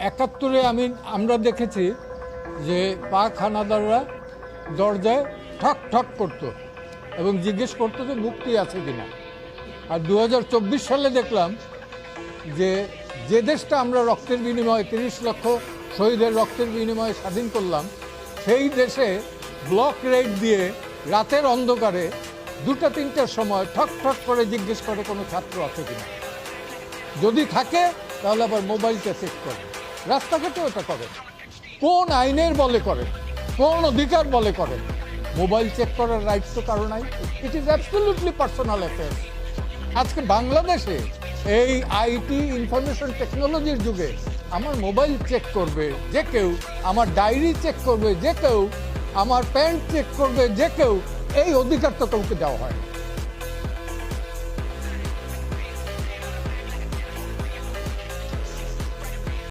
একাত্তরে আমরা দেখেছি যে পাক হানাদাররা দরজায় ঠক ঠক করতো এবং জিজ্ঞেস করতো যে মুক্তি আছে কিনা। আর 2024 সালে দেখলাম যে যে দেশটা আমরা রক্তের বিনিময়ে 30 লক্ষ শহীদের রক্তের বিনিময়ে স্বাধীন করলাম, সেই দেশে ব্লক রেড দিয়ে রাতের অন্ধকারে 2টা-3টার সময় ঠক ঠক করে জিজ্ঞেস করে কোনো ছাত্র আছে কিনা। যদি থাকে তাহলে আবার মোবাইলটা চেক করে। রাস্তাঘাটেও এটা করে। কোন আইনের বলে করে, কোন অধিকার বলে করে? মোবাইল চেক করার রাইট তো কারো নাই। It is absolutely personal affair. আজকে বাংলাদেশে এই আইটি ইনফরমেশন টেকনোলজির যুগে আমার মোবাইল চেক করবে যে কেউ, আমার ডায়েরি চেক করবে যে কেউ, আমার প্যান্ট চেক করবে যে কেউ, এই অধিকার তো কাউকে দেওয়া হয় না।